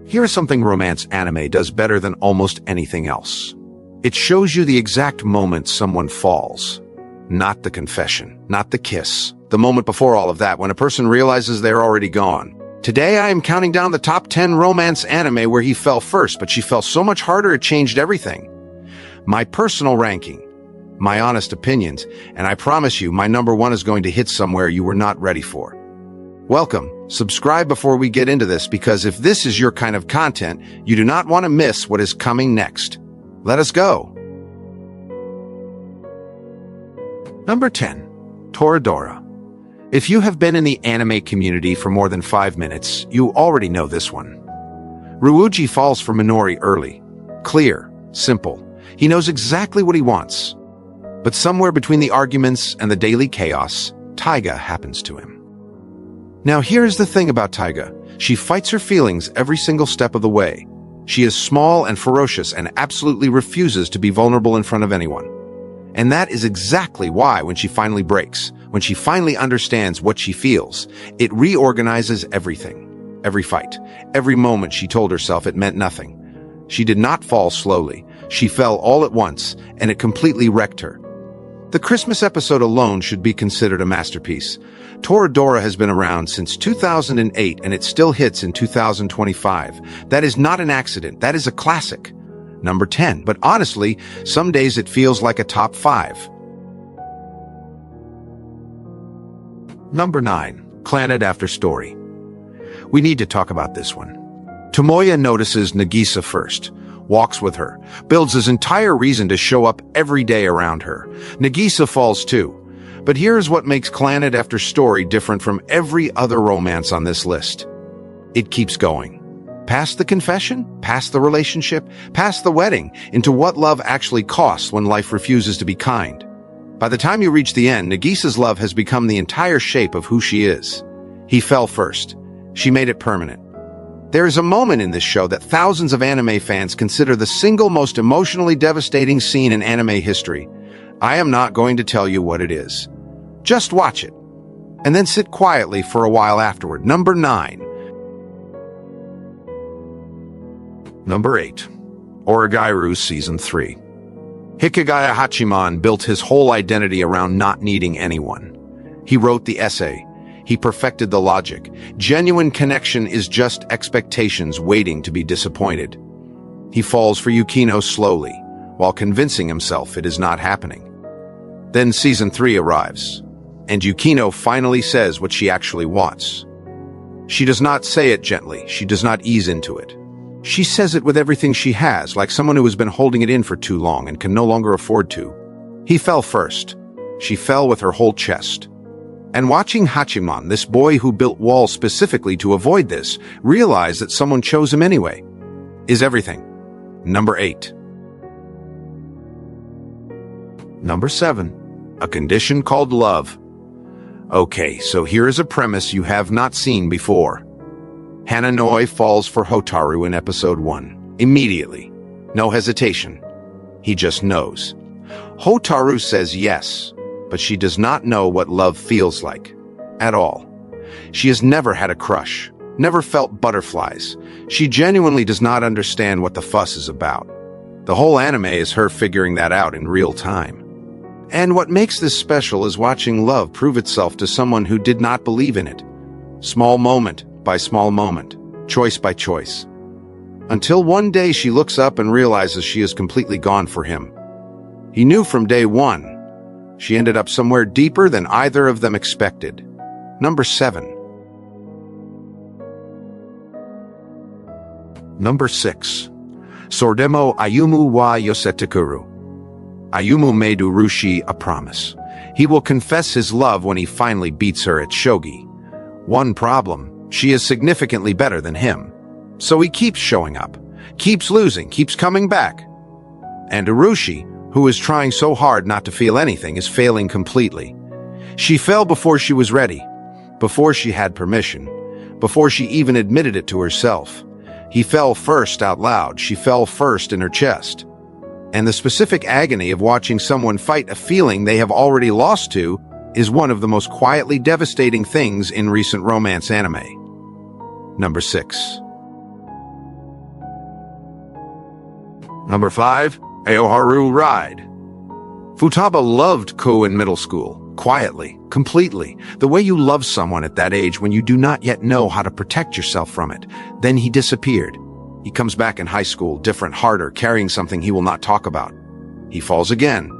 Here's something romance anime does better than almost anything else. It shows you the exact moment someone falls. Not the confession, not the kiss. The moment before all of that, when a person realizes they're already gone. Today I am counting down the top 10 romance anime where he fell first, but she fell so much harder it changed everything. My personal ranking, my honest opinions, and I promise you my number 1 is going to hit somewhere you were not ready for. Welcome. Subscribe before we get into this, because if this is your kind of content, you do not want to miss what is coming next. Let us go. Number 10. Toradora. If you have been in the anime community for more than 5 minutes, you already know this one. Ryuji falls for Minori early. Clear, simple. He knows exactly what he wants. But somewhere between the arguments and the daily chaos, Taiga happens to him. Now here's the thing about Taiga. She fights her feelings every single step of the way. She is small and ferocious and absolutely refuses to be vulnerable in front of anyone. And that is exactly why when she finally breaks, when she finally understands what she feels, it reorganizes everything. Every fight, every moment she told herself it meant nothing. She did not fall slowly. She fell all at once, and it completely wrecked her. The Christmas episode alone should be considered a masterpiece. Toradora has been around since 2008, and it still hits in 2025. That is not an accident. That is a classic. Number 10, but honestly, some days it feels like a top 5. Number 9, Clannad After Story. We need to talk about this one. Tomoya notices Nagisa first, walks with her, builds his entire reason to show up every day around her. Nagisa falls too. But here's what makes Clannad After Story different from every other romance on this list. It keeps going. Past the confession, past the relationship, past the wedding, into what love actually costs when life refuses to be kind. By the time you reach the end, Nagisa's love has become the entire shape of who she is. He fell first. She made it permanent. There is a moment in this show that thousands of anime fans consider the single most emotionally devastating scene in anime history. I am not going to tell you what it is. Just watch it, and then sit quietly for a while afterward. Number 9. Number 8. Oregairu Season 3. Hikigaya Hachiman built his whole identity around not needing anyone. He wrote the essay. He perfected the logic. Genuine connection is just expectations waiting to be disappointed. He falls for Yukino slowly, while convincing himself it is not happening. Then Season 3 arrives, and Yukino finally says what she actually wants. She does not say it gently. She does not ease into it. She says it with everything she has, like someone who has been holding it in for too long and can no longer afford to. He fell first. She fell with her whole chest. And watching Hachiman, this boy who built walls specifically to avoid this, realize that someone chose him anyway, is everything. Number 8. Number 7. A condition called love. Okay, so here is a premise you have not seen before. Hananoi falls for Hotaru in episode 1. Immediately. No hesitation. He just knows. Hotaru says yes, but she does not know what love feels like. At all. She has never had a crush. Never felt butterflies. She genuinely does not understand what the fuss is about. The whole anime is her figuring that out in real time. And what makes this special is watching love prove itself to someone who did not believe in it. Small moment by small moment, choice by choice. Until one day she looks up and realizes she is completely gone for him. He knew from day one. She ended up somewhere deeper than either of them expected. Number 7. Number 6. Soredemo Ayumu wa Yosetekuru. Ayumu made Urushi a promise. He will confess his love when he finally beats her at shogi. One problem. She is significantly better than him. So he keeps showing up, keeps losing, keeps coming back. And Urushi, who is trying so hard not to feel anything, is failing completely. She fell before she was ready, before she had permission, before she even admitted it to herself. He fell first out loud. She fell first in her chest. And the specific agony of watching someone fight a feeling they have already lost to is one of the most quietly devastating things in recent romance anime. Number 6. Number 5. Ao Haru Ride. Futaba loved Ko in middle school, quietly, completely, the way you love someone at that age when you do not yet know how to protect yourself from it. Then he disappeared. He comes back in high school, different, harder, carrying something he will not talk about. He falls again.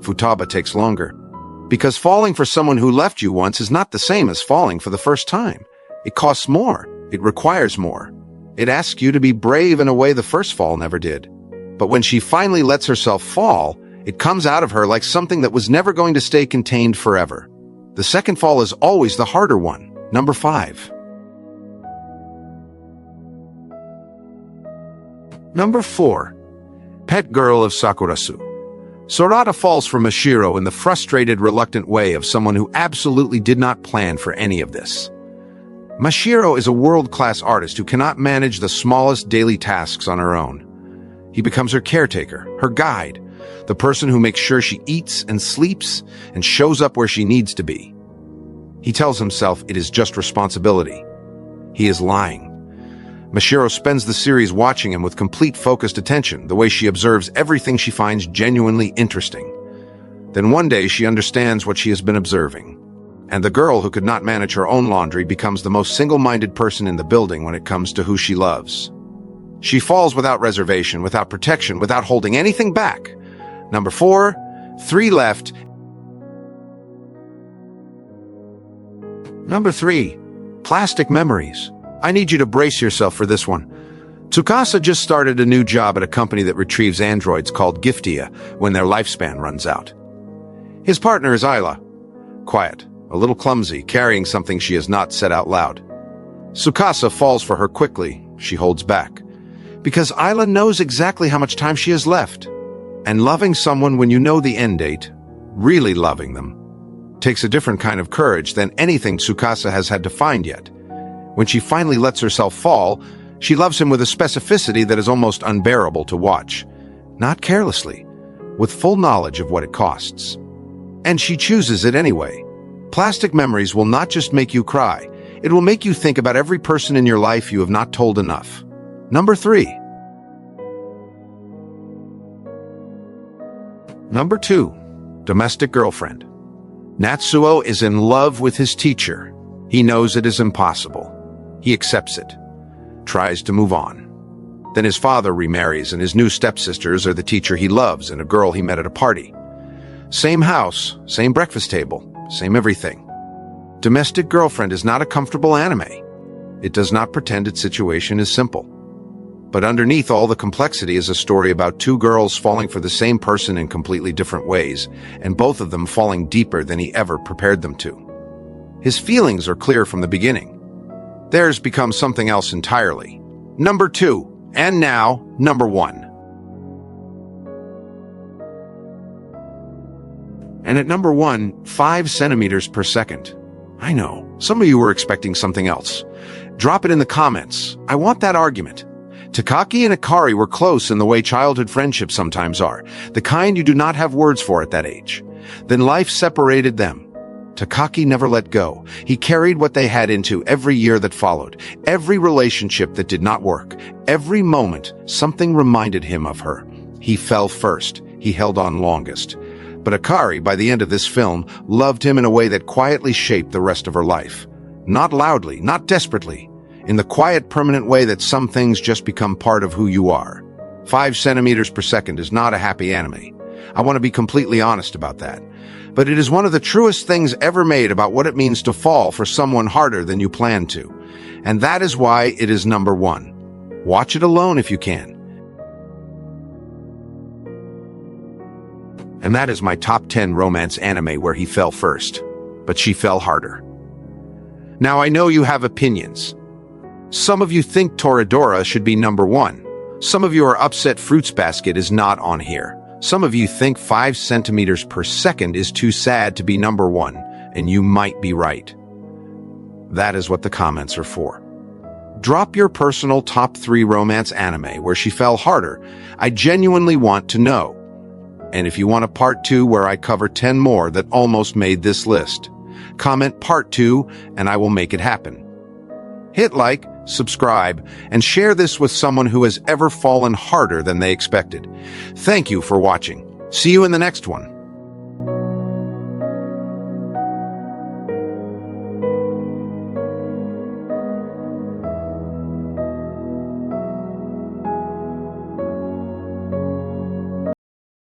Futaba takes longer. Because falling for someone who left you once is not the same as falling for the first time. It costs more. It requires more. It asks you to be brave in a way the first fall never did. But when she finally lets herself fall, it comes out of her like something that was never going to stay contained forever. The second fall is always the harder one. Number 5. Number 4. Pet Girl of Sakurasou. Sorata falls for Mashiro in the frustrated, reluctant way of someone who absolutely did not plan for any of this. Mashiro is a world-class artist who cannot manage the smallest daily tasks on her own. He becomes her caretaker, her guide, the person who makes sure she eats and sleeps and shows up where she needs to be. He tells himself it is just responsibility. He is lying. Mashiro spends the series watching him with complete focused attention, the way she observes everything she finds genuinely interesting. Then one day she understands what she has been observing. And the girl who could not manage her own laundry becomes the most single-minded person in the building when it comes to who she loves. She falls without reservation, without protection, without holding anything back. Number 4, 3 left. Number 3, Plastic Memories. I need you to brace yourself for this one. Tsukasa just started a new job at a company that retrieves androids called Giftia when their lifespan runs out. His partner is Ayla. Quiet, a little clumsy, carrying something she has not said out loud. Tsukasa falls for her quickly. She holds back. Because Ayla knows exactly how much time she has left. And loving someone when you know the end date, really loving them, takes a different kind of courage than anything Tsukasa has had to find yet. When she finally lets herself fall, she loves him with a specificity that is almost unbearable to watch. Not carelessly, with full knowledge of what it costs. And she chooses it anyway. Plastic Memories will not just make you cry, it will make you think about every person in your life you have not told enough. Number 3. Number 2. Domestic Girlfriend. Natsuo is in love with his teacher. He knows it is impossible. He accepts it. Tries to move on. Then his father remarries and his new stepsisters are the teacher he loves and a girl he met at a party. Same house, same breakfast table, same everything. Domestic Girlfriend is not a comfortable anime. It does not pretend its situation is simple. But underneath all the complexity is a story about 2 girls falling for the same person in completely different ways, and both of them falling deeper than he ever prepared them to. His feelings are clear from the beginning. Theirs becomes something else entirely. Number 2, and now, number 1. And at number 1, 5 centimeters per second. I know, some of you were expecting something else. Drop it in the comments. I want that argument. Takaki and Akari were close in the way childhood friendships sometimes are, the kind you do not have words for at that age. Then life separated them. Takaki never let go. He carried what they had into every year that followed, every relationship that did not work, every moment something reminded him of her. He fell first. He held on longest. But Akari, by the end of this film, loved him in a way that quietly shaped the rest of her life. Not loudly, not desperately. In the quiet, permanent way that some things just become part of who you are. 5 centimeters per second is not a happy anime. I want to be completely honest about that. But it is one of the truest things ever made about what it means to fall for someone harder than you planned to. And that is why it is number 1. Watch it alone if you can. And that is my top 10 romance anime where he fell first, but she fell harder. Now I know you have opinions. Some of you think Toradora should be number 1. Some of you are upset Fruits Basket is not on here. Some of you think 5 centimeters per second is too sad to be number 1, and you might be right. That is what the comments are for. Drop your personal top 3 romance anime where she fell harder. I genuinely want to know. And if you want a part 2 where I cover 10 more that almost made this list, comment part 2 and I will make it happen. Hit like, subscribe, and share this with someone who has ever fallen harder than they expected. Thank you for watching. See you in the next one.